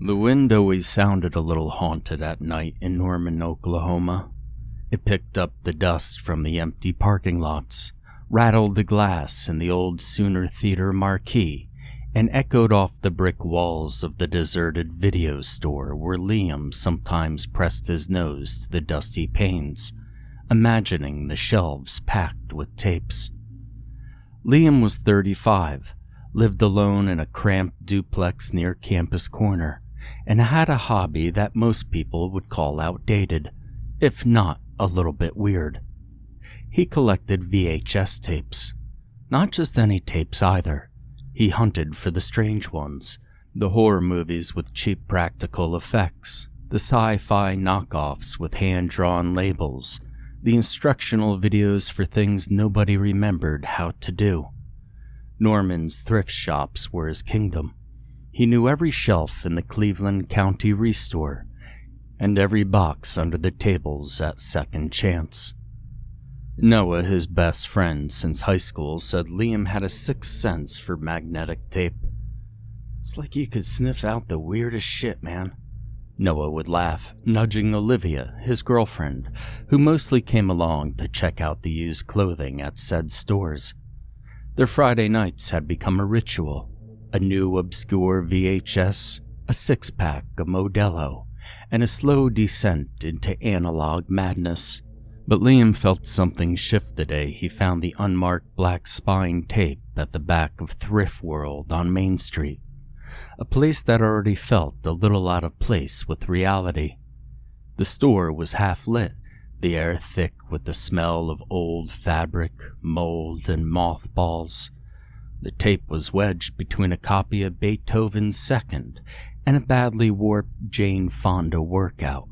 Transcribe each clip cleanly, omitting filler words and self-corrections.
The wind always sounded a little haunted at night in Norman, Oklahoma. It picked up the dust from the empty parking lots, rattled the glass in the old Sooner Theater marquee, and echoed off the brick walls of the deserted video store where Liam sometimes pressed his nose to the dusty panes, imagining the shelves packed with tapes. Liam was 35, lived alone in a cramped duplex near Campus Corner, and had a hobby that most people would call outdated, if not a little bit weird. He collected VHS tapes. Not just any tapes either. He hunted for the strange ones, the horror movies with cheap practical effects, the sci-fi knockoffs with hand-drawn labels, the instructional videos for things nobody remembered how to do. Norman's thrift shops were his kingdom. He knew every shelf in the Cleveland County Restore, and every box under the tables at Second Chance. Noah, his best friend since high school, said Liam had a sixth sense for magnetic tape. "It's like you could sniff out the weirdest shit, man." Noah would laugh, nudging Olivia, his girlfriend, who mostly came along to check out the used clothing at said stores. Their Friday nights had become a ritual. A new obscure VHS, a six-pack of Modelo, and a slow descent into analog madness. But Liam felt something shift the day he found the unmarked black spine tape at the back of Thrift World on Main Street, a place that already felt a little out of place with reality. The store was half lit, the air thick with the smell of old fabric, mold, and mothballs. The tape was wedged between a copy of Beethoven's Second and a badly warped Jane Fonda workout.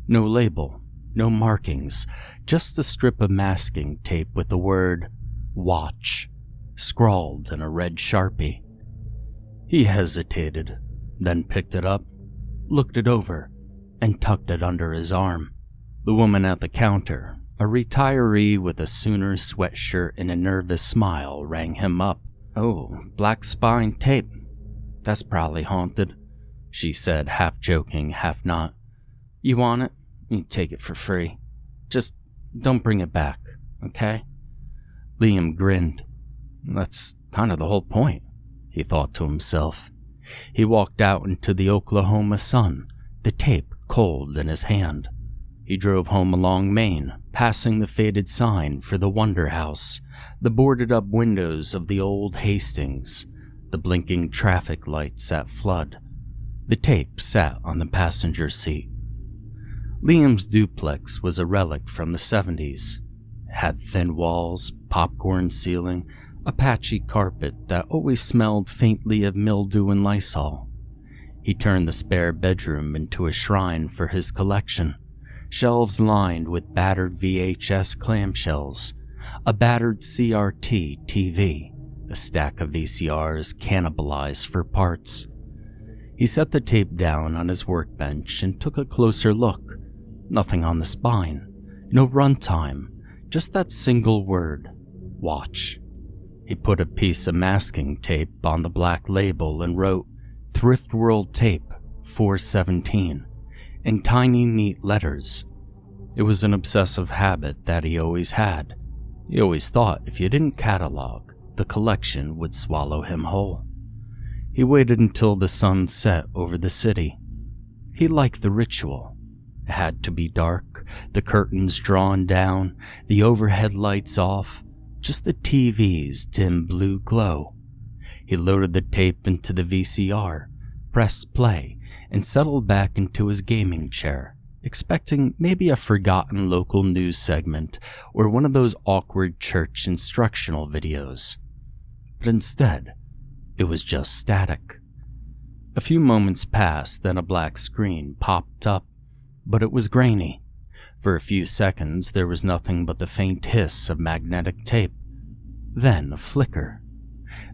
No label, no markings, just a strip of masking tape with the word "Watch" scrawled in a red Sharpie. He hesitated, then picked it up, looked it over, and tucked it under his arm. The woman at the counter, a retiree with a Sooner sweatshirt and a nervous smile, rang him up. "Oh, black spine tape. That's probably haunted," she said, half joking, half not. "You want it? You take it for free. Just don't bring it back, okay?" Liam grinned. That's kind of the whole point, he thought to himself. He walked out into the Oklahoma sun, the tape cold in his hand. He drove home along Main, passing the faded sign for the Wonder House, the boarded-up windows of the old Hastings, the blinking traffic lights at flood. The tape sat on the passenger seat. Liam's duplex was a relic from the 70s. It had thin walls, popcorn ceiling, a patchy carpet that always smelled faintly of mildew and Lysol. He turned the spare bedroom into a shrine for his collection. Shelves lined with battered VHS clamshells, a battered CRT TV, a stack of VCRs cannibalized for parts. He set the tape down on his workbench and took a closer look. Nothing on the spine, no runtime, just that single word, "Watch." He put a piece of masking tape on the black label and wrote, "Thrift World Tape, 417. in tiny, neat letters. It was an obsessive habit that he always had. He always thought if you didn't catalog, the collection would swallow him whole. He waited until the sun set over the city. He liked the ritual. It had to be dark, the curtains drawn down, the overhead lights off, just the TV's dim blue glow. He loaded the tape into the VCR, pressed play, and settled back into his gaming chair, expecting maybe a forgotten local news segment or one of those awkward church instructional videos. But instead, it was just static. A few moments passed, then a black screen popped up, but it was grainy. For a few seconds, there was nothing but the faint hiss of magnetic tape. Then a flicker.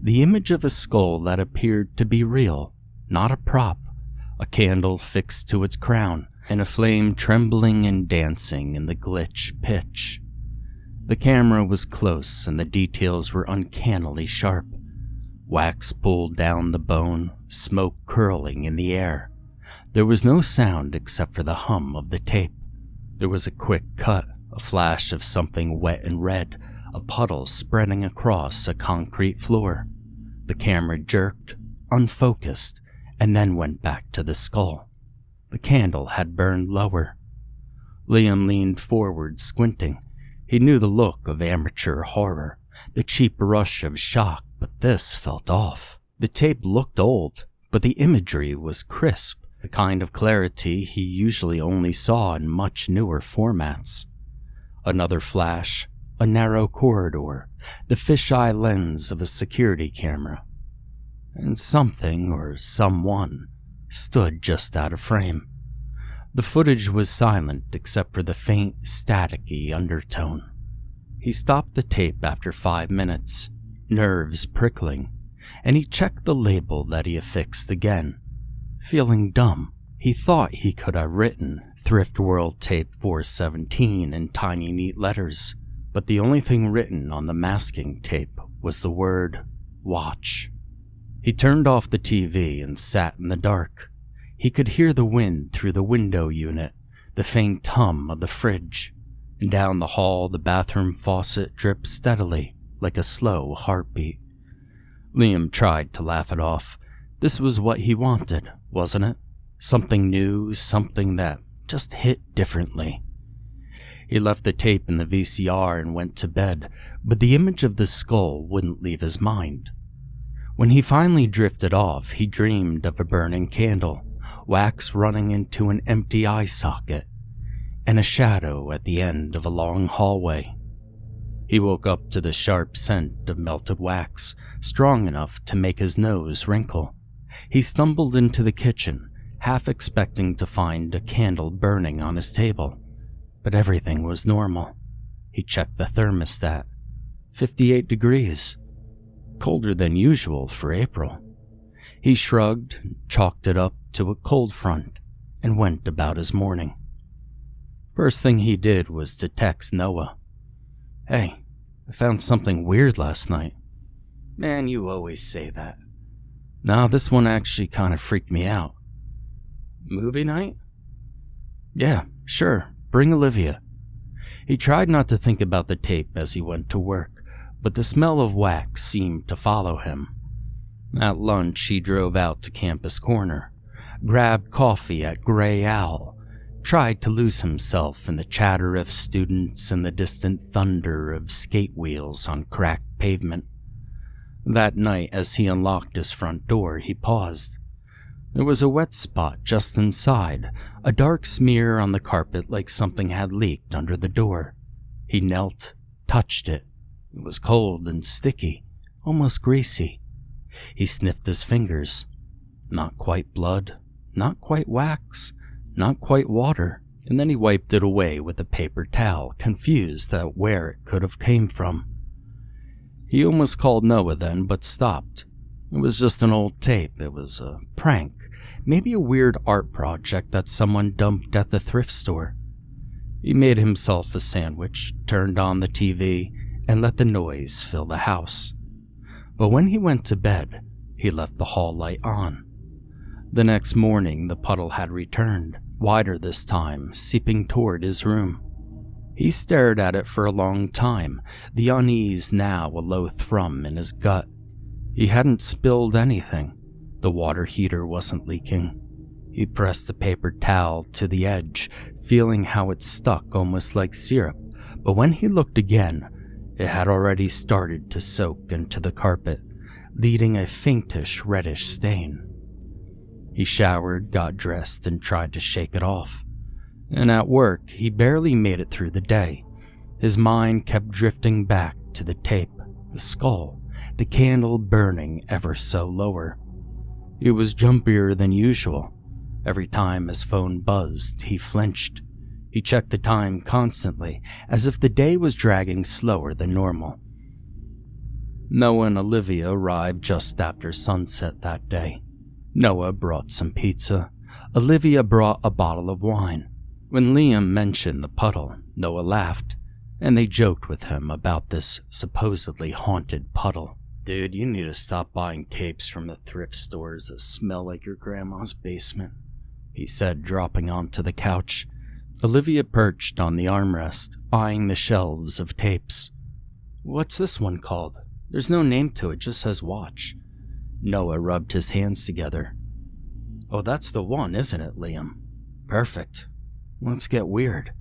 The image of a skull that appeared to be real, not a prop, a candle fixed to its crown, and a flame trembling and dancing in the glitch pitch. The camera was close and the details were uncannily sharp. Wax pulled down the bone, smoke curling in the air. There was no sound except for the hum of the tape. There was a quick cut, a flash of something wet and red, a puddle spreading across a concrete floor. The camera jerked, unfocused, and then went back to the skull. The candle had burned lower. Liam leaned forward, squinting. He knew the look of amateur horror, the cheap rush of shock, but this felt off. The tape looked old, but the imagery was crisp, the kind of clarity he usually only saw in much newer formats. Another flash, a narrow corridor, the fisheye lens of a security camera. And something, or someone, stood just out of frame. The footage was silent except for the faint, staticky undertone. He stopped the tape after 5 minutes, nerves prickling, and he checked the label that he affixed again. Feeling dumb, he thought he could have written Thrift World Tape 417 in tiny neat letters, but the only thing written on the masking tape was the word watch. He turned off the TV and sat in the dark. He could hear the wind through the window unit, the faint hum of the fridge. And down the hall, the bathroom faucet dripped steadily, like a slow heartbeat. Liam tried to laugh it off. This was what he wanted, wasn't it? Something new, something that just hit differently. He left the tape in the VCR and went to bed, but the image of the skull wouldn't leave his mind. When he finally drifted off, he dreamed of a burning candle, wax running into an empty eye socket, and a shadow at the end of a long hallway. He woke up to the sharp scent of melted wax, strong enough to make his nose wrinkle. He stumbled into the kitchen, half expecting to find a candle burning on his table, but everything was normal. He checked the thermostat. 58 degrees. Colder than usual for April. He shrugged, chalked it up to a cold front, and went about his morning. First thing he did was to text Noah. "Hey, I found something weird last night." "Man, you always say that." "No, this one actually kind of freaked me out." "Movie night?" "Yeah, sure, bring Olivia." He tried not to think about the tape as he went to work, but the smell of wax seemed to follow him. At lunch, he drove out to Campus Corner, grabbed coffee at Grey Owl, tried to lose himself in the chatter of students and the distant thunder of skate wheels on cracked pavement. That night, as he unlocked his front door, he paused. There was a wet spot just inside, a dark smear on the carpet like something had leaked under the door. He knelt, touched it. It was cold and sticky, almost greasy. He sniffed his fingers. Not quite blood, not quite wax, not quite water, and then he wiped it away with a paper towel, confused at where it could have came from. He almost called Noah then, but stopped. It was just an old tape. It was a prank, maybe a weird art project that someone dumped at the thrift store. He made himself a sandwich, turned on the TV, and let the noise fill the house. But when he went to bed, he left the hall light on. The next morning, the puddle had returned, wider this time, seeping toward his room. He stared at it for a long time, the unease now a low thrum in his gut. He hadn't spilled anything. The water heater wasn't leaking. He pressed the paper towel to the edge, feeling how it stuck almost like syrup, but when he looked again, it had already started to soak into the carpet, leaving a faintish reddish stain. He showered, got dressed, and tried to shake it off. And at work, he barely made it through the day. His mind kept drifting back to the tape, the skull, the candle burning ever so lower. It was jumpier than usual. Every time his phone buzzed, he flinched. He checked the time constantly, as if the day was dragging slower than normal. Noah and Olivia arrived just after sunset that day. Noah brought some pizza. Olivia brought a bottle of wine. When Liam mentioned the puddle, Noah laughed, and they joked with him about this supposedly haunted puddle. "Dude, you need to stop buying tapes from the thrift stores that smell like your grandma's basement," he said, dropping onto the couch. Olivia perched on the armrest, eyeing the shelves of tapes. What's this one called? There's no name to it, just says watch. Noah rubbed his hands together. Oh, that's the one, isn't it, Liam? Perfect. Let's get weird.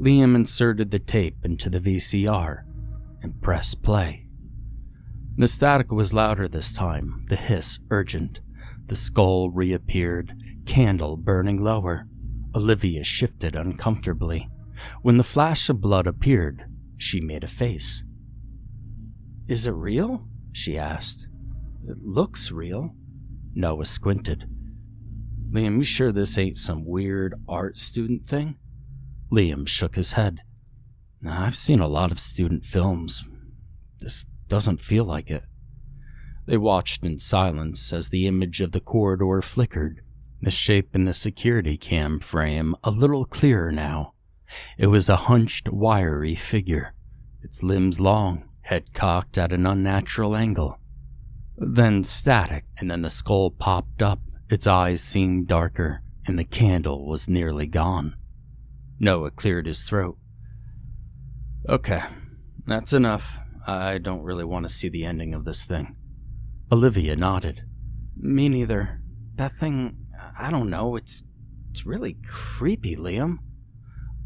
Liam inserted the tape into the VCR and pressed play. The static was louder this time, the hiss urgent. The skull reappeared, candle burning lower. Olivia shifted uncomfortably. When the flash of blood appeared, she made a face. Is it real? She asked. It looks real. Noah squinted. Liam, you sure this ain't some weird art student thing? Liam shook his head. I've seen a lot of student films. This doesn't feel like it. They watched in silence as the image of the corridor flickered, the shape in the security cam frame a little clearer now. It was a hunched, wiry figure, its limbs long, head cocked at an unnatural angle. Then static, and then the skull popped up, its eyes seemed darker, and the candle was nearly gone. Noah cleared his throat. Okay, that's enough. I don't really want to see the ending of this thing. Olivia nodded. Me neither. That thing, I don't know, it's really creepy, Liam.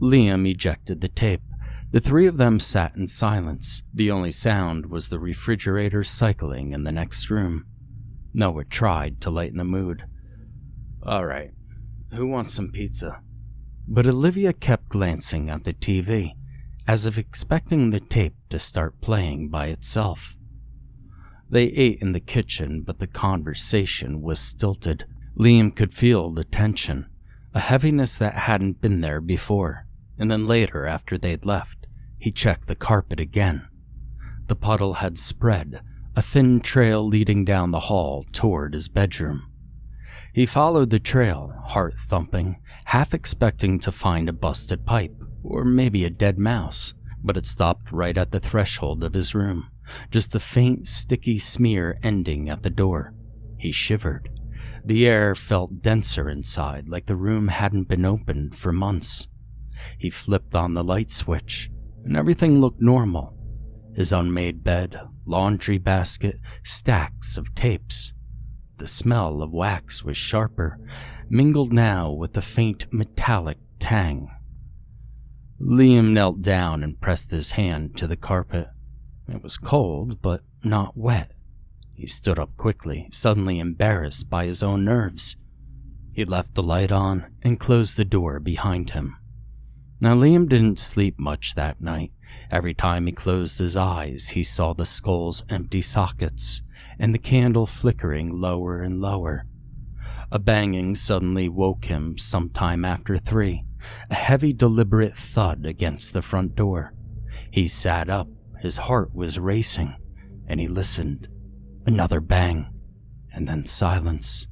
Liam ejected the tape. The three of them sat in silence. The only sound was the refrigerator cycling in the next room. Noah tried to lighten the mood. All right, who wants some pizza? But Olivia kept glancing at the TV, as if expecting the tape to start playing by itself. They ate in the kitchen, but the conversation was stilted. Liam could feel the tension, a heaviness that hadn't been there before. And then later, after they'd left, he checked the carpet again. The puddle had spread, a thin trail leading down the hall toward his bedroom. He followed the trail, heart thumping, half expecting to find a busted pipe, or maybe a dead mouse, but it stopped right at the threshold of his room, just a faint, sticky smear ending at the door. He shivered. The air felt denser inside, like the room hadn't been opened for months. He flipped on the light switch, and everything looked normal. His unmade bed, laundry basket, stacks of tapes. The smell of wax was sharper, mingled now with a faint metallic tang. Liam knelt down and pressed his hand to the carpet. It was cold, but not wet. He stood up quickly, suddenly embarrassed by his own nerves. He left the light on and closed the door behind him. Now, Liam didn't sleep much that night. Every time he closed his eyes, he saw the skull's empty sockets and the candle flickering lower and lower. A banging suddenly woke him sometime after 3, a heavy, deliberate thud against the front door. He sat up, his heart was racing, and he listened. Another bang, and then silence.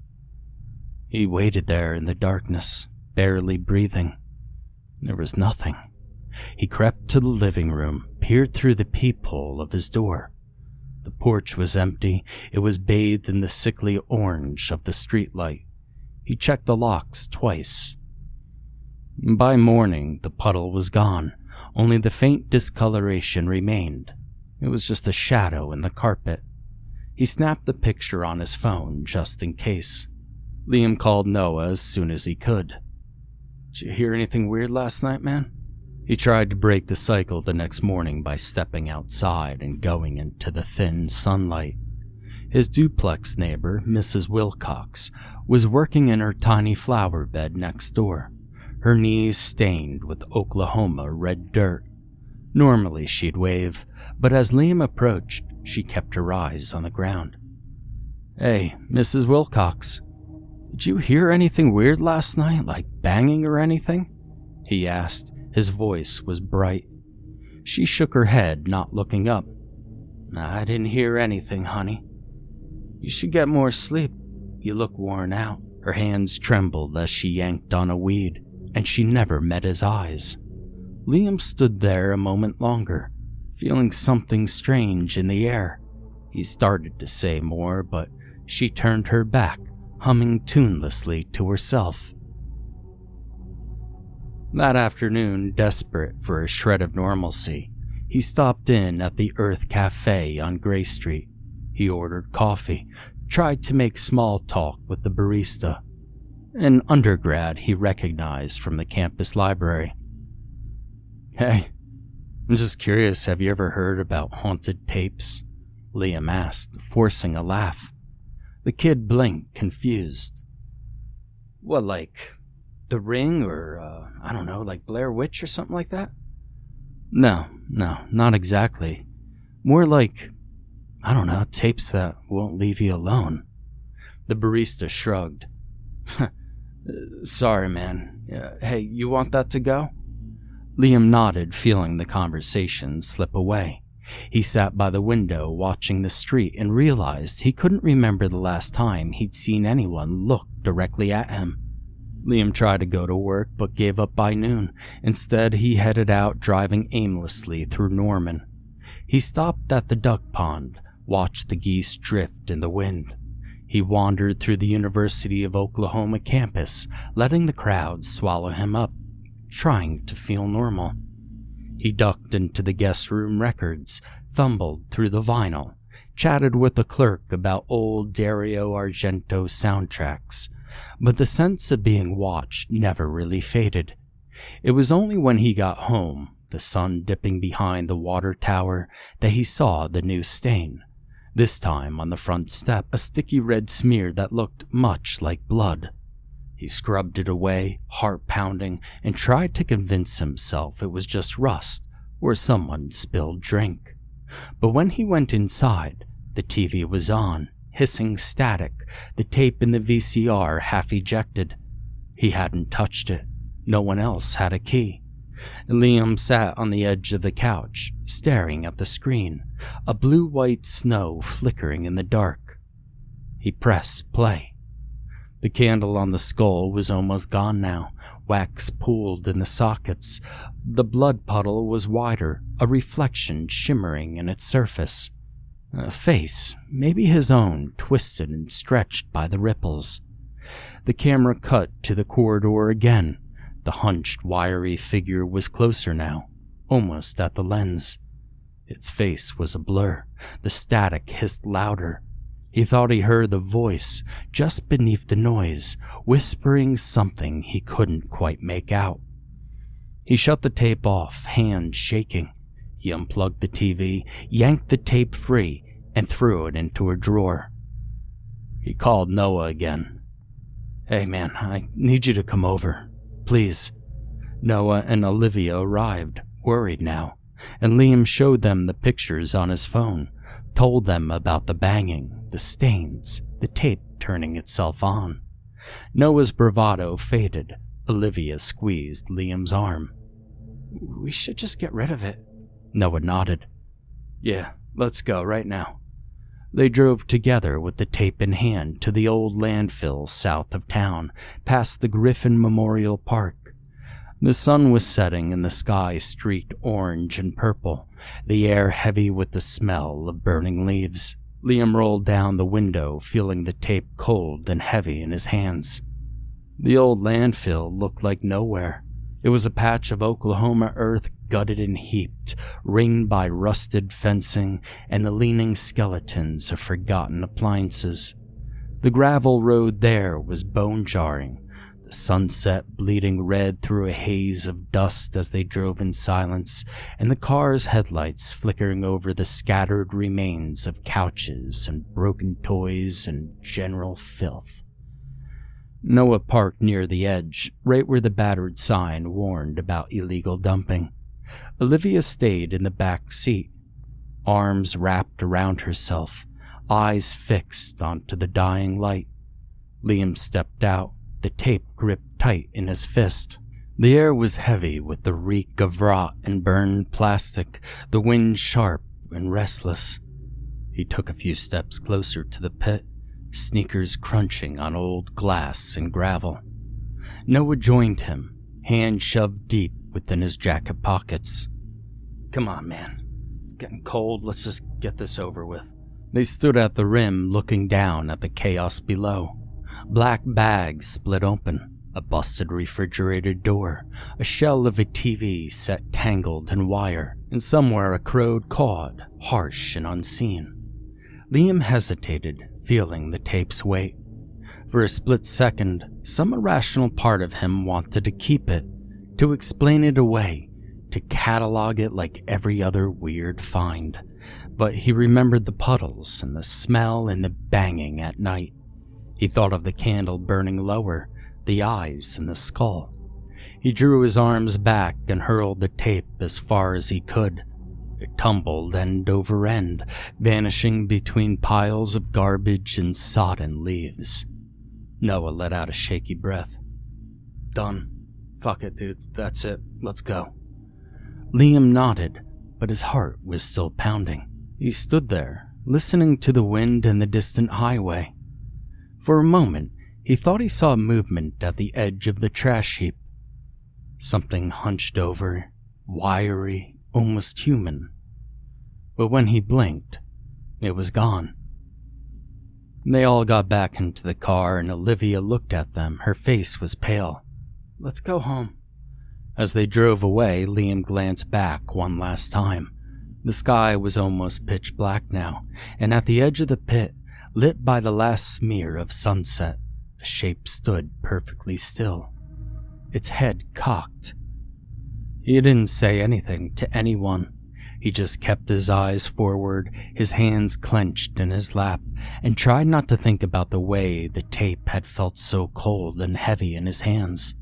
He waited there in the darkness, barely breathing. There was nothing. He crept to the living room, peered through the peephole of his door. The porch was empty. It was bathed in the sickly orange of the streetlight. He checked the locks twice. By morning, the puddle was gone. Only the faint discoloration remained. It was just a shadow in the carpet. He snapped the picture on his phone just in case. Liam called Noah as soon as he could. Did you hear anything weird last night, man? He tried to break the cycle the next morning by stepping outside and going into the thin sunlight. His duplex neighbor, Mrs. Wilcox, was working in her tiny flower bed next door, her knees stained with Oklahoma red dirt. Normally she'd wave, but as Liam approached, she kept her eyes on the ground. Hey, Mrs. Wilcox, did you hear anything weird last night, like banging or anything? He asked. His voice was bright. She shook her head, not looking up. I didn't hear anything, honey. You should get more sleep. You look worn out. Her hands trembled as she yanked on a weed, and she never met his eyes. Liam stood there a moment longer, feeling something strange in the air. He started to say more, but she turned her back, humming tunelessly to herself. That afternoon, desperate for a shred of normalcy, he stopped in at the Earth Cafe on Gray Street. He ordered coffee, tried to make small talk with the barista, an undergrad he recognized from the campus library. "Hey, I'm just curious, have you ever heard about haunted tapes?" Liam asked, forcing a laugh. The kid blinked, confused. "What, like The Ring or, I don't know, like Blair Witch or something like that?" No, not exactly. More like, I don't know, tapes that won't leave you alone." The barista shrugged. "Sorry, man. Hey, you want that to go?" Liam nodded, feeling the conversation slip away. He sat by the window watching the street and realized he couldn't remember the last time he'd seen anyone look directly at him. Liam tried to go to work but gave up by noon. Instead, he headed out driving aimlessly through Norman. He stopped at the duck pond, watched the geese drift in the wind. He wandered through the University of Oklahoma campus, letting the crowd swallow him up, trying to feel normal. He ducked into the guest room records, fumbled through the vinyl, chatted with the clerk about old Dario Argento soundtracks, but the sense of being watched never really faded. It was only when he got home, the sun dipping behind the water tower, that he saw the new stain. This time on the front step, a sticky red smear that looked much like blood. He scrubbed it away, heart pounding, and tried to convince himself it was just rust or someone spilled drink. But when he went inside, the TV was on, hissing static, the tape in the VCR half ejected. He hadn't touched it. No one else had a key. Liam sat on the edge of the couch, staring at the screen, a blue-white snow flickering in the dark. He pressed play. The candle on the skull was almost gone now, wax pooled in the sockets. The blood puddle was wider, a reflection shimmering in its surface. A face, maybe his own, twisted and stretched by the ripples. The camera cut to the corridor again. The hunched, wiry figure was closer now, almost at the lens. Its face was a blur. The static hissed louder. He thought he heard the voice, just beneath the noise, whispering something he couldn't quite make out. He shut the tape off, hands shaking. He unplugged the TV, yanked the tape free, and threw it into a drawer. He called Noah again. "Hey man, I need you to come over. Please." Noah and Olivia arrived, worried now, and Liam showed them the pictures on his phone, told them about the banging, the stains, the tape turning itself on. Noah's bravado faded. Olivia squeezed Liam's arm. "We should just get rid of it." Noah nodded. "Yeah, let's go right now." They drove together with the tape in hand to the old landfill south of town, past the Griffin Memorial Park. The sun was setting and the sky streaked orange and purple, the air heavy with the smell of burning leaves. Liam rolled down the window, feeling the tape cold and heavy in his hands. The old landfill looked like nowhere. It was a patch of Oklahoma earth gutted and heaped, ringed by rusted fencing and the leaning skeletons of forgotten appliances. The gravel road there was bone-jarring, the sunset bleeding red through a haze of dust as they drove in silence, and the car's headlights flickering over the scattered remains of couches and broken toys and general filth. Noah parked near the edge, right where the battered sign warned about illegal dumping. Olivia stayed in the back seat, arms wrapped around herself, eyes fixed onto the dying light. Liam stepped out, the tape gripped tight in his fist. The air was heavy with the reek of rot and burned plastic, the wind sharp and restless. He took a few steps closer to the pit, sneakers crunching on old glass and gravel. Noah joined him, hand shoved deep within his jacket pockets. "Come on, man. It's getting cold. Let's just get this over with." They stood at the rim, looking down at the chaos below. Black bags split open, A busted refrigerator door, a shell of a TV set tangled in wire, and somewhere a crowed cawed, harsh and unseen. Liam hesitated, feeling the tape's weight. For a split second, some irrational part of him wanted to keep it, to explain it away, to catalog it like every other weird find. But he remembered the puddles and the smell and the banging at night. He thought of the candle burning lower, the eyes and the skull. He drew his arms back and hurled the tape as far as he could. It tumbled end over end, vanishing between piles of garbage and sodden leaves. Noah let out a shaky breath. "Done. Fuck it, dude. That's it. Let's go." Liam nodded, but his heart was still pounding. He stood there, listening to the wind and the distant highway. For a moment, he thought he saw movement at the edge of the trash heap. Something hunched over, wiry, almost human. But when he blinked, it was gone. They all got back into the car and Olivia looked at them. Her face was pale. "Let's go home." As they drove away, Liam glanced back one last time. The sky was almost pitch black now, and at the edge of the pit, lit by the last smear of sunset, a shape stood perfectly still, its head cocked. He didn't say anything to anyone. He just kept his eyes forward, his hands clenched in his lap, and tried not to think about the way the tape had felt so cold and heavy in his hands.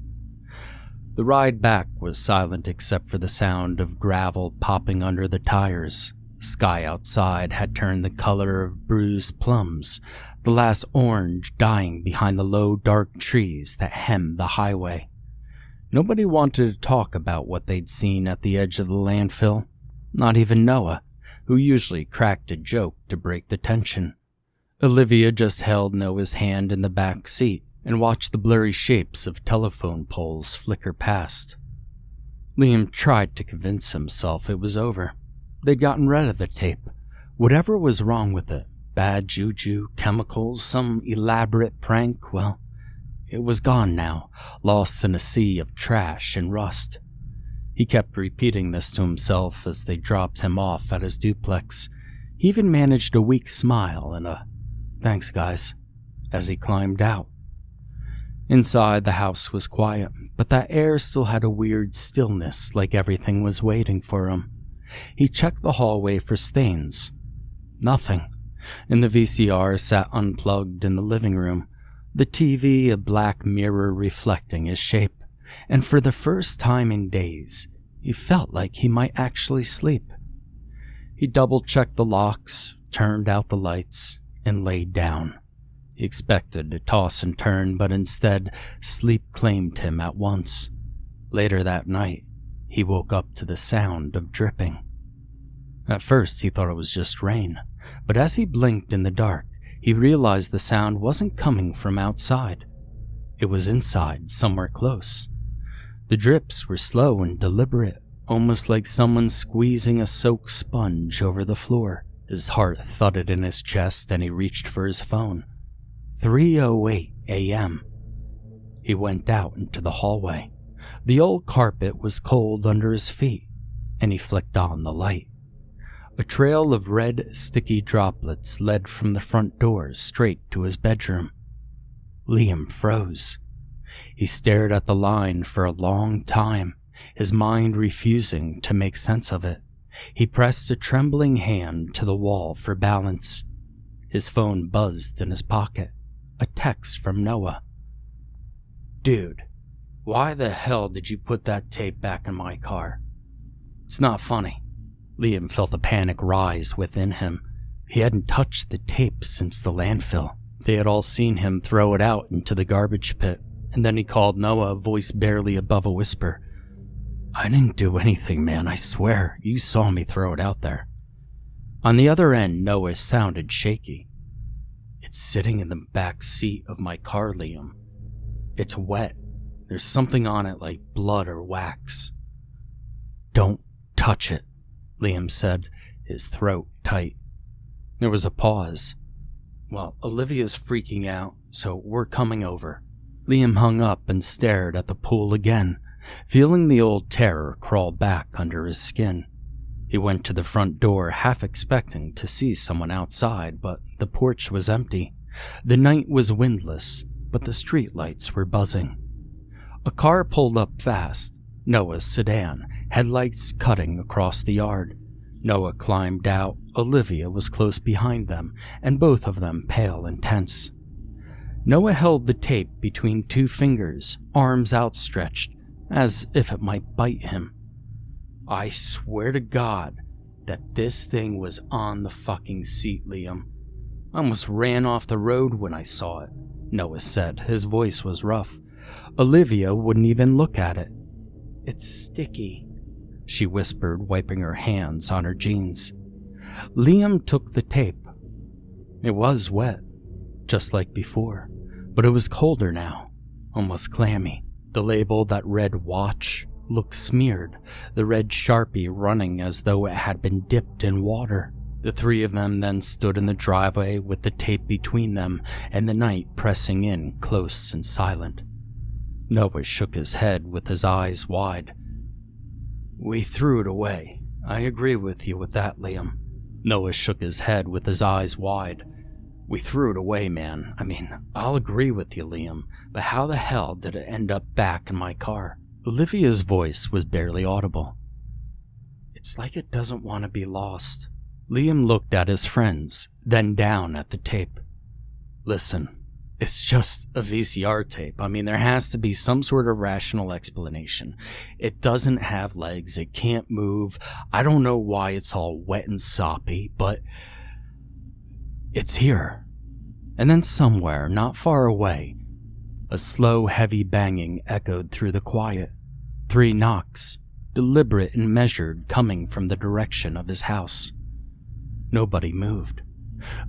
The ride back was silent except for the sound of gravel popping under the tires. The sky outside had turned the color of bruised plums, the last orange dying behind the low dark trees that hemmed the highway. Nobody wanted to talk about what they'd seen at the edge of the landfill. Not even Noah, who usually cracked a joke to break the tension. Olivia just held Noah's hand in the back seat and watched the blurry shapes of telephone poles flicker past. Liam tried to convince himself it was over. They'd gotten rid of the tape. Whatever was wrong with it, bad juju, chemicals, some elaborate prank, well, it was gone now, lost in a sea of trash and rust. He kept repeating this to himself as they dropped him off at his duplex. He even managed a weak smile and a "thanks guys" as he climbed out. Inside, the house was quiet, but that air still had a weird stillness, like everything was waiting for him. He checked the hallway for stains. Nothing. And the VCR sat unplugged in the living room, the TV a black mirror reflecting his shape. And for the first time in days, he felt like he might actually sleep. He double-checked the locks, turned out the lights, and laid down. He expected to toss and turn, but instead, sleep claimed him at once. Later that night, he woke up to the sound of dripping. At first, he thought it was just rain, but as he blinked in the dark, he realized the sound wasn't coming from outside. It was inside, somewhere close. The drips were slow and deliberate, almost like someone squeezing a soaked sponge over the floor. His heart thudded in his chest and he reached for his phone. 3:08 a.m. He went out into the hallway. The old carpet was cold under his feet, and he flicked on the light. A trail of red, sticky droplets led from the front door straight to his bedroom. Liam froze. He stared at the line for a long time, his mind refusing to make sense of it. He pressed a trembling hand to the wall for balance. His phone buzzed in his pocket. A text from Noah. "Dude, why the hell did you put that tape back in my car? It's not funny." Liam felt a panic rise within him. He hadn't touched the tape since the landfill. They had all seen him throw it out into the garbage pit, and then he called Noah, a voice barely above a whisper. "I didn't do anything, man, I swear. You saw me throw it out there." On the other end, Noah sounded shaky. "It's sitting in the back seat of my car, Liam. It's wet. There's something on it like blood or wax." "Don't touch it," Liam said, his throat tight. There was a pause. "Well, Olivia's freaking out, so we're coming over." Liam hung up and stared at the pool again, feeling the old terror crawl back under his skin. He went to the front door, half expecting to see someone outside, but the porch was empty. The night was windless, but the streetlights were buzzing. A car pulled up fast, Noah's sedan, headlights cutting across the yard. Noah climbed out. Olivia was close behind them, and both of them pale and tense. Noah held the tape between two fingers, arms outstretched, as if it might bite him. "I swear to God that this thing was on the fucking seat, Liam. I almost ran off the road when I saw it," Noah said. His voice was rough. Olivia wouldn't even look at it. "It's sticky," she whispered, wiping her hands on her jeans. Liam took the tape. It was wet, just like before, but it was colder now, almost clammy. The label that read "Watch" looked smeared, the red Sharpie running as though it had been dipped in water. The three of them then stood in the driveway with the tape between them and the night pressing in close and silent. Noah shook his head with his eyes wide. "We threw it away. I agree with you with that, Liam." Noah shook his head with his eyes wide. "We threw it away, man. I mean, I'll agree with you, Liam, but how the hell did it end up back in my car?" Olivia's voice was barely audible. "It's like it doesn't want to be lost." Liam looked at his friends, then down at the tape. "Listen, it's just a VCR tape. I mean, there has to be some sort of rational explanation. It doesn't have legs, it can't move. I don't know why it's all wet and soppy, but it's here." And then somewhere, not far away, a slow, heavy banging echoed through the quiet. 3 knocks, deliberate and measured, coming from the direction of his house. Nobody moved.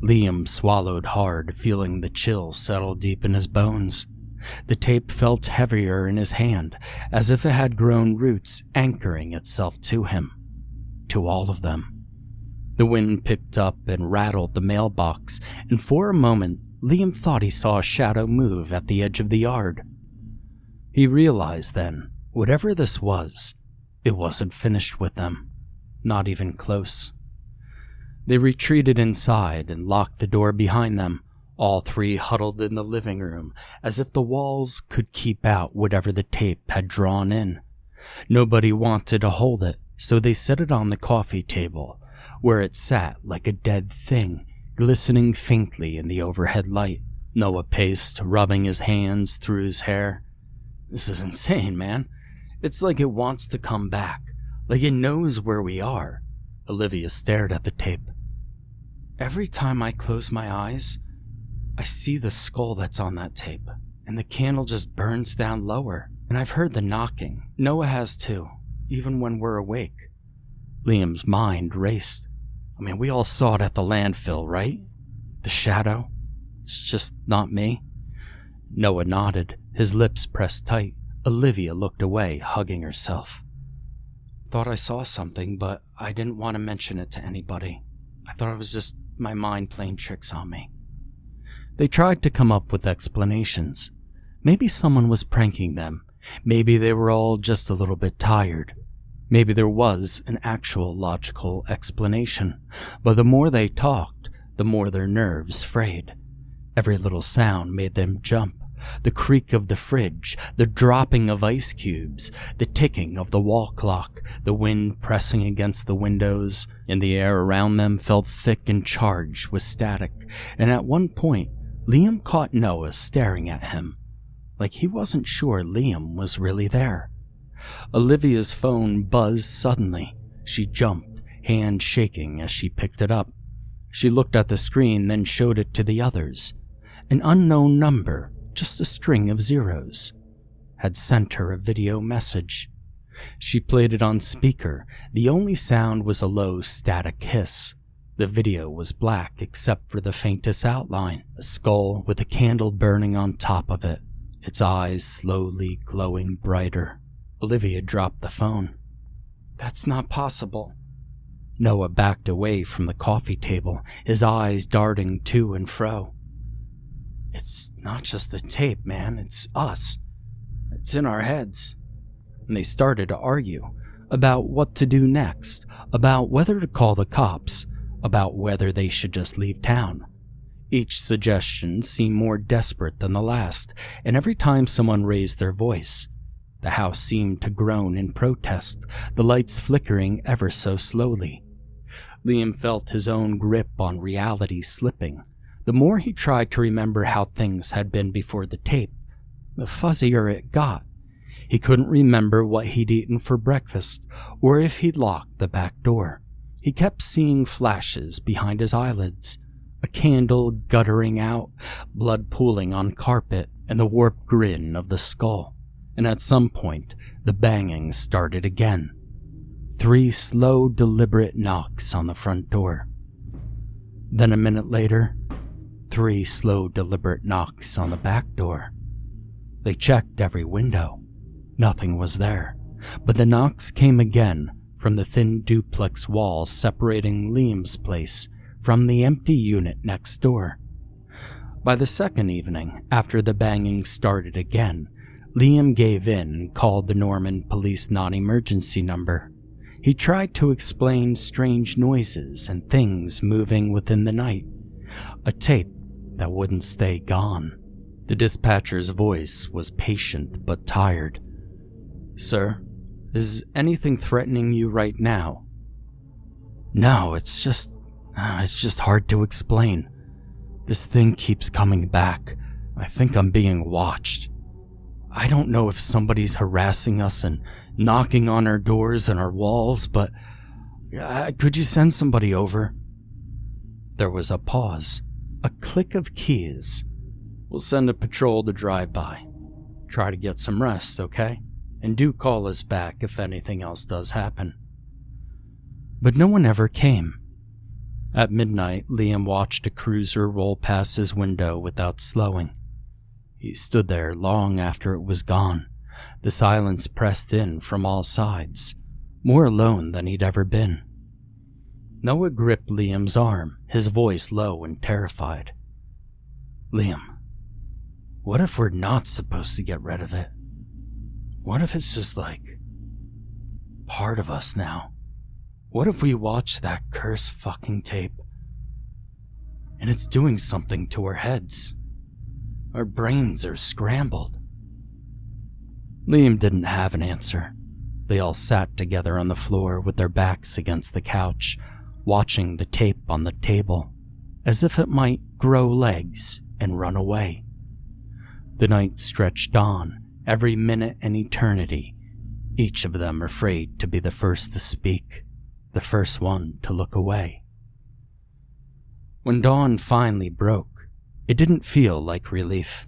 Liam swallowed hard, feeling the chill settle deep in his bones. The tape felt heavier in his hand, as if it had grown roots, anchoring itself to him. To all of them. The wind picked up and rattled the mailbox, and for a moment, Liam thought he saw a shadow move at the edge of the yard. He realized then, whatever this was, it wasn't finished with them. Not even close. They retreated inside and locked the door behind them, all 3 huddled in the living room, as if the walls could keep out whatever the tape had drawn in. Nobody wanted to hold it, so they set it on the coffee table, where it sat like a dead thing, glistening faintly in the overhead light. Noah paced, rubbing his hands through his hair. "This is insane, man. It's like it wants to come back, like it knows where we are." Olivia stared at the tape. "Every time I close my eyes, I see the skull that's on that tape, and the candle just burns down lower. And I've heard the knocking. Noah has too, even when we're awake." Liam's mind raced. "I mean, we all saw it at the landfill, right? The shadow? It's just not me." Noah nodded, his lips pressed tight. Olivia looked away, hugging herself. "Thought I saw something, but I didn't want to mention it to anybody. I thought it was just my mind playing tricks on me." They tried to come up with explanations. Maybe someone was pranking them. Maybe they were all just a little bit tired. Maybe there was an actual logical explanation. But the more they talked, the more their nerves frayed. Every little sound made them jump. The creak of the fridge, the dropping of ice cubes, the ticking of the wall clock, the wind pressing against the windows, and the air around them felt thick and charged with static. And at one point, Liam caught Noah staring at him, like he wasn't sure Liam was really there. Olivia's phone buzzed suddenly. She jumped, hand shaking as she picked it up. She looked at the screen, then showed it to the others. An unknown number, just a string of zeros, had sent her a video message. She played it on speaker. The only sound was a low, static hiss. The video was black except for the faintest outline, a skull with a candle burning on top of it, its eyes slowly glowing brighter. Olivia dropped the phone. "That's not possible." Noah backed away from the coffee table, his eyes darting to and fro. It's not just the tape, man. It's us. It's in our heads. And they started to argue about what to do next, about whether to call the cops, about whether they should just leave town. Each suggestion seemed more desperate than the last, and every time someone raised their voice, the house seemed to groan in protest, the lights flickering ever so slowly. Liam felt his own grip on reality slipping. The more he tried to remember how things had been before the tape, the fuzzier it got. He couldn't remember what he'd eaten for breakfast, or if he'd locked the back door. He kept seeing flashes behind his eyelids, a candle guttering out, blood pooling on carpet, and the warped grin of the skull. And at some point, the banging started again. 3 slow, deliberate knocks on the front door. Then a minute later, 3 slow, deliberate knocks on the back door. They checked every window. Nothing was there, but the knocks came again from the thin duplex wall separating Liam's place from the empty unit next door. By the second evening, after the banging started again, Liam gave in and called the Norman police non-emergency number. He tried to explain strange noises and things moving within the night. A tape that wouldn't stay gone. The dispatcher's voice was patient but tired. "Sir, is anything threatening you right now?" "No, it's just hard to explain. This thing keeps coming back. I think I'm being watched. I don't know if somebody's harassing us and knocking on our doors and our walls, but could you send somebody over?" There was a pause, a click of keys. "We'll send a patrol to drive by. Try to get some rest, okay? And do call us back if anything else does happen." But no one ever came. At midnight, Liam watched a cruiser roll past his window without slowing. He stood there long after it was gone. The silence pressed in from all sides, more alone than he'd ever been. Noah gripped Liam's arm, his voice low and terrified. "Liam, what if we're not supposed to get rid of it? What if it's just like part of us now? What if we watch that cursed fucking tape and it's doing something to our heads? Our brains are scrambled." Liam didn't have an answer. They all sat together on the floor with their backs against the couch, watching the tape on the table, as if it might grow legs and run away. The night stretched on, every minute an eternity, each of them afraid to be the first to speak, the first one to look away. When dawn finally broke, it didn't feel like relief.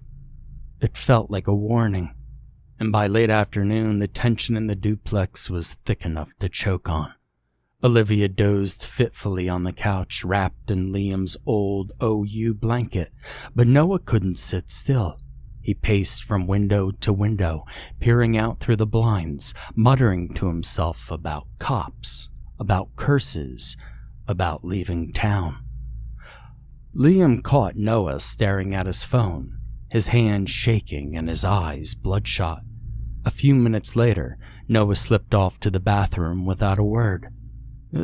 It felt like a warning, and by late afternoon the tension in the duplex was thick enough to choke on. Olivia dozed fitfully on the couch, wrapped in Liam's old OU blanket, but Noah couldn't sit still. He paced from window to window, peering out through the blinds, muttering to himself about cops, about curses, about leaving town. Liam caught Noah staring at his phone, his hand shaking and his eyes bloodshot. A few minutes later, Noah slipped off to the bathroom without a word.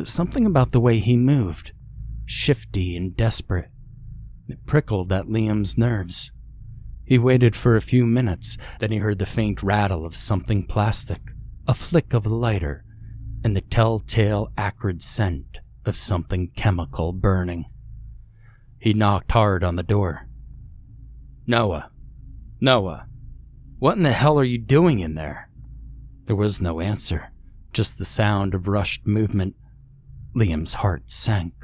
Something about the way he moved, shifty and desperate. It prickled at Liam's nerves. He waited for a few minutes, then he heard the faint rattle of something plastic, a flick of a lighter, and the telltale acrid scent of something chemical burning. He knocked hard on the door. "Noah, what in the hell are you doing in there?" There was no answer, just the sound of rushed movement. Liam's heart sank.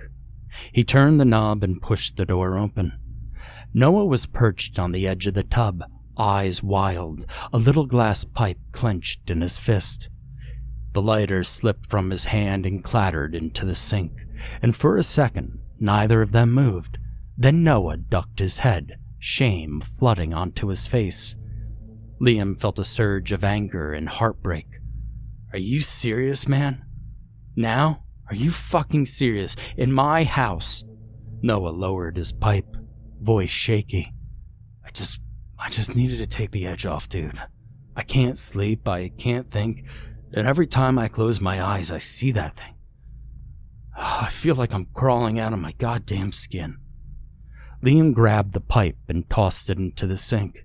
He turned the knob and pushed the door open. Noah was perched on the edge of the tub, eyes wild, a little glass pipe clenched in his fist. The lighter slipped from his hand and clattered into the sink, and for a second, neither of them moved. Then Noah ducked his head, shame flooding onto his face. Liam felt a surge of anger and heartbreak. "Are you serious, man? Now? Are you fucking serious? In my house?" Noah lowered his pipe, voice shaky. I just needed to take the edge off, dude. I can't sleep, I can't think, and every time I close my eyes, I see that thing. I feel like I'm crawling out of my goddamn skin. Liam grabbed the pipe and tossed it into the sink.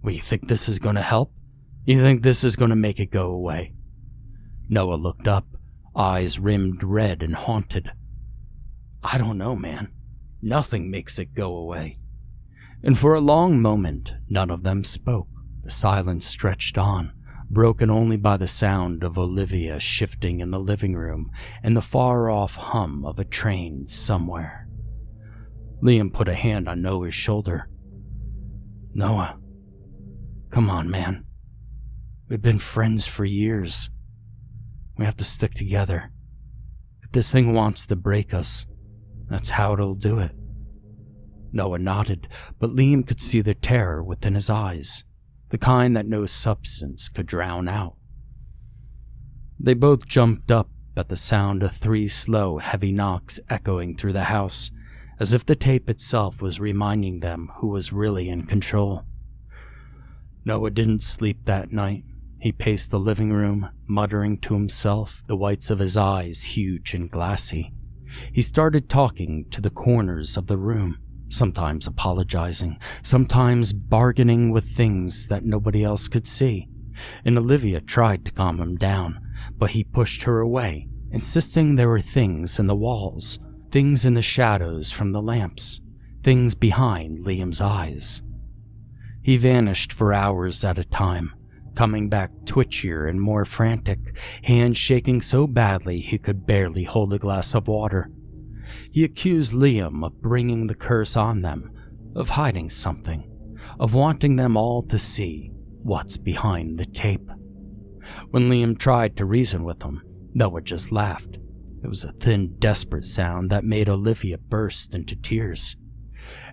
Well, you think this is gonna help? You think this is gonna make it go away? Noah looked up, eyes rimmed red and haunted. I don't know, man. Nothing makes it go away. And for a long moment, none of them spoke. The silence stretched on, broken only by the sound of Olivia shifting in the living room and the far-off hum of a train somewhere. Liam put a hand on Noah's shoulder. Noah, come on, man. We've been friends for years. We have to stick together. If this thing wants to break us, that's how it'll do it. Noah nodded, but Liam could see the terror within his eyes, the kind that no substance could drown out. They both jumped up at the sound of 3 slow, heavy knocks echoing through the house, as if the tape itself was reminding them who was really in control. Noah didn't sleep that night. He paced the living room, muttering to himself, the whites of his eyes huge and glassy. He started talking to the corners of the room, sometimes apologizing, sometimes bargaining with things that nobody else could see. And Olivia tried to calm him down, but he pushed her away, insisting there were things in the walls, things in the shadows from the lamps, things behind Liam's eyes. He vanished for hours at a time, coming back twitchier and more frantic, hands shaking so badly he could barely hold a glass of water. He accused Liam of bringing the curse on them, of hiding something, of wanting them all to see what's behind the tape. When Liam tried to reason with him, Noah just laughed. It was a thin, desperate sound that made Olivia burst into tears.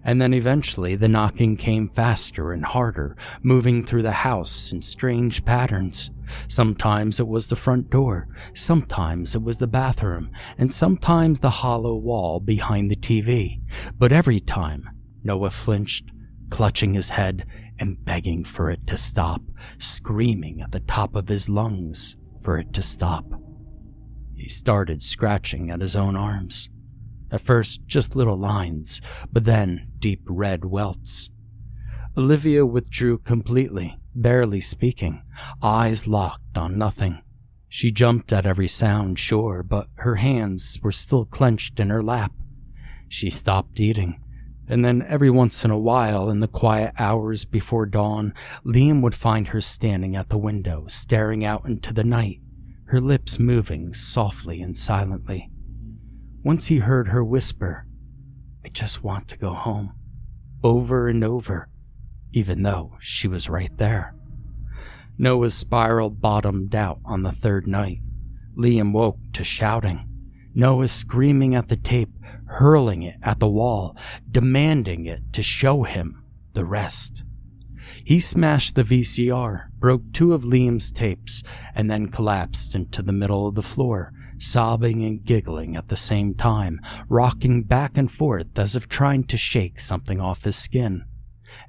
And then eventually the knocking came faster and harder, moving through the house in strange patterns. Sometimes it was the front door, sometimes it was the bathroom, and sometimes the hollow wall behind the TV. But every time, Noah flinched, clutching his head and begging for it to stop, screaming at the top of his lungs for it to stop. He started scratching at his own arms. At first, just little lines, but then deep red welts. Olivia withdrew completely, barely speaking, eyes locked on nothing. She jumped at every sound, sure, but her hands were still clenched in her lap. She stopped eating, and then every once in a while, in the quiet hours before dawn, Liam would find her standing at the window, staring out into the night, her lips moving softly and silently. Once he heard her whisper, "I just want to go home," over and over, even though she was right there. Noah's spiral bottomed out on the 3rd night. Liam woke to shouting. Noah screaming at the tape, hurling it at the wall, demanding it to show him the rest. He smashed the VCR, broke 2 of Liam's tapes, and then collapsed into the middle of the floor, sobbing and giggling at the same time, rocking back and forth as if trying to shake something off his skin.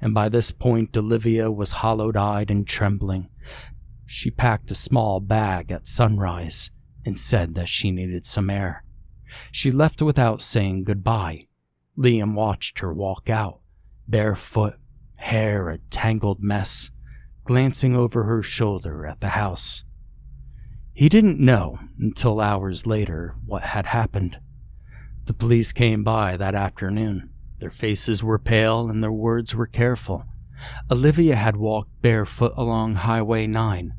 And by this point, Olivia was hollow-eyed and trembling. She packed a small bag at sunrise and said that she needed some air. She left without saying goodbye. Liam watched her walk out, barefoot, hair a tangled mess, glancing over her shoulder at the house. He didn't know until hours later what had happened. The police came by that afternoon. Their faces were pale and their words were careful. Olivia had walked barefoot along Highway 9,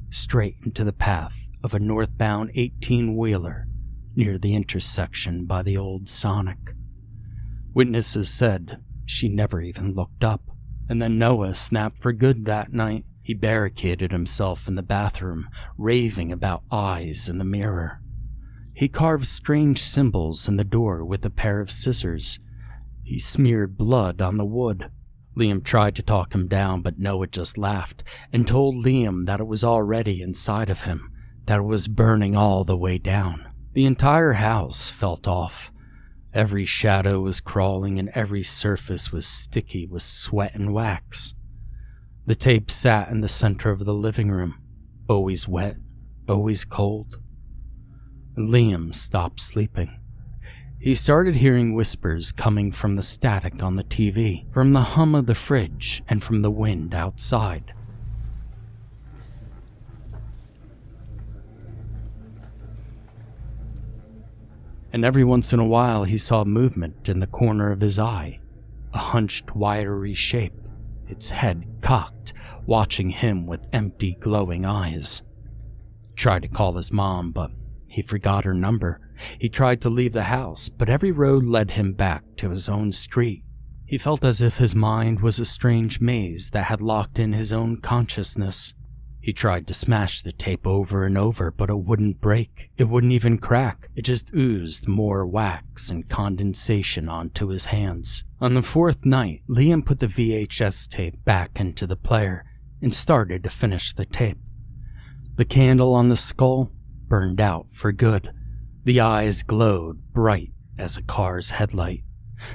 straight into the path of a northbound 18-wheeler near the intersection by the old Sonic. Witnesses said she never even looked up. And then Noah snapped for good that night. He barricaded himself in the bathroom, raving about eyes in the mirror. He carved strange symbols in the door with a pair of scissors. He smeared blood on the wood. Liam tried to talk him down, but Noah just laughed and told Liam that it was already inside of him, that it was burning all the way down. The entire house felt off. Every shadow was crawling and every surface was sticky with sweat and wax. The tape sat in the center of the living room, always wet, always cold. Liam stopped sleeping. He started hearing whispers coming from the static on the TV, from the hum of the fridge, and from the wind outside. And every once in a while he saw movement in the corner of his eye, a hunched, wiry shape, its head cocked, watching him with empty, glowing eyes. He tried to call his mom, but he forgot her number. He tried to leave the house, but every road led him back to his own street. He felt as if his mind was a strange maze that had locked in his own consciousness. He tried to smash the tape over and over, but it wouldn't break. It wouldn't even crack. It just oozed more wax and condensation onto his hands. On the fourth night, Liam put the VHS tape back into the player and started to finish the tape. The candle on the skull burned out for good. The eyes glowed bright as a car's headlight.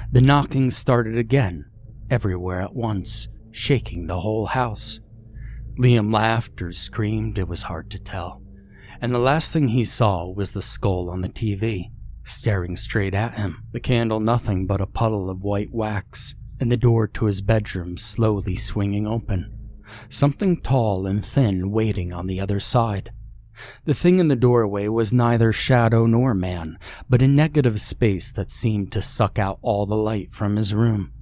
The knocking started again, everywhere at once, shaking the whole house. Liam laughed or screamed, it was hard to tell. And the last thing he saw was the skull on the TV, staring straight at him. The candle nothing but a puddle of white wax, and the door to his bedroom slowly swinging open. Something tall and thin waiting on the other side. The thing in the doorway was neither shadow nor man, but a negative space that seemed to suck out all the light from his room.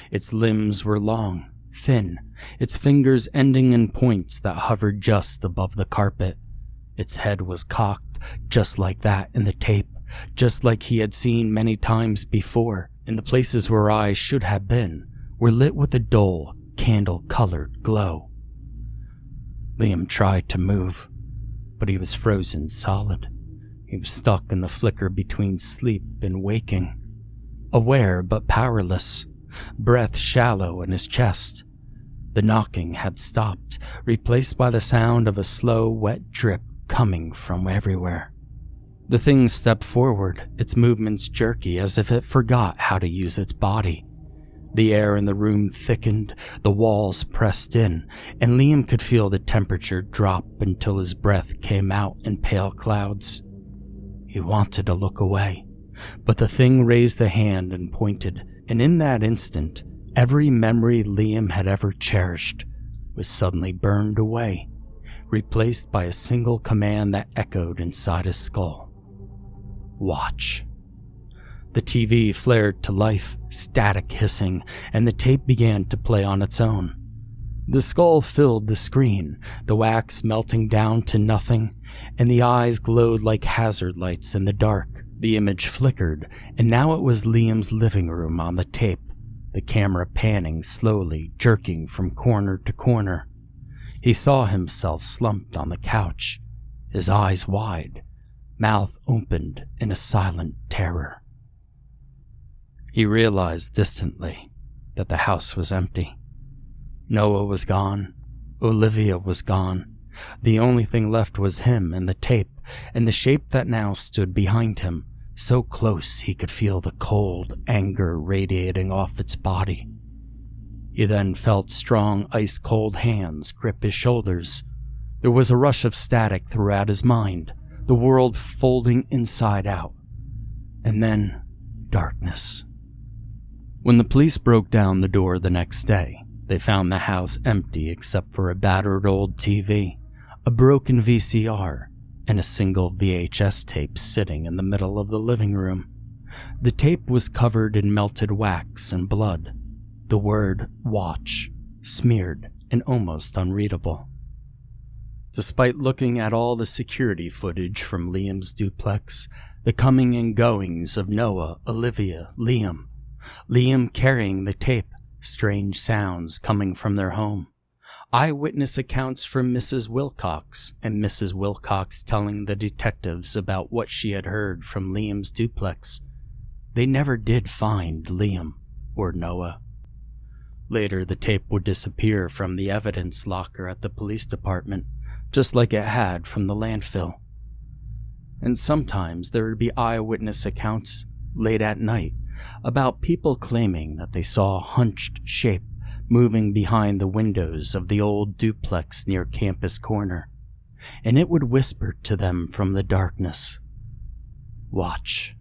Its limbs were long, thin, its fingers ending in points that hovered just above the carpet. Its head was cocked, just like that in the tape, just like he had seen many times before, and the places where eyes should have been were lit with a dull, candle-colored glow. Liam tried to move, but he was frozen solid. He was stuck in the flicker between sleep and waking, aware but powerless, breath shallow in his chest. The knocking had stopped, replaced by the sound of a slow, wet drip coming from everywhere. The thing stepped forward, its movements jerky as if it forgot how to use its body. The air in the room thickened, the walls pressed in, and Liam could feel the temperature drop until his breath came out in pale clouds. He wanted to look away, but the thing raised a hand and pointed, and in that instant, every memory Liam had ever cherished was suddenly burned away, replaced by a single command that echoed inside his skull. Watch. The TV flared to life, static hissing, and the tape began to play on its own. The skull filled the screen, the wax melting down to nothing, and the eyes glowed like hazard lights in the dark. The image flickered, and now it was Liam's living room on the tape, the camera panning slowly, jerking from corner to corner. He saw himself slumped on the couch, his eyes wide, mouth opened in a silent terror. He realized distantly that the house was empty. Noah was gone. Olivia was gone. The only thing left was him and the tape, and the shape that now stood behind him, so close he could feel the cold anger radiating off its body. He then felt strong, ice-cold hands grip his shoulders. There was a rush of static throughout his mind, the world folding inside out. And then, darkness. When the police broke down the door the next day, they found the house empty except for a battered old TV, a broken VCR, and a single VHS tape sitting in the middle of the living room. The tape was covered in melted wax and blood, the word "watch" smeared and almost unreadable. Despite looking at all the security footage from Liam's duplex, the coming and goings of Noah, Olivia, Liam carrying the tape, strange sounds coming from their home, eyewitness accounts from Mrs. Wilcox, and Mrs. Wilcox telling the detectives about what she had heard from Liam's duplex, they never did find Liam or Noah. Later, the tape would disappear from the evidence locker at the police department, just like it had from the landfill. And sometimes there would be eyewitness accounts, late at night, about people claiming that they saw a hunched shape moving behind the windows of the old duplex near Campus Corner, and it would whisper to them from the darkness, "Watch."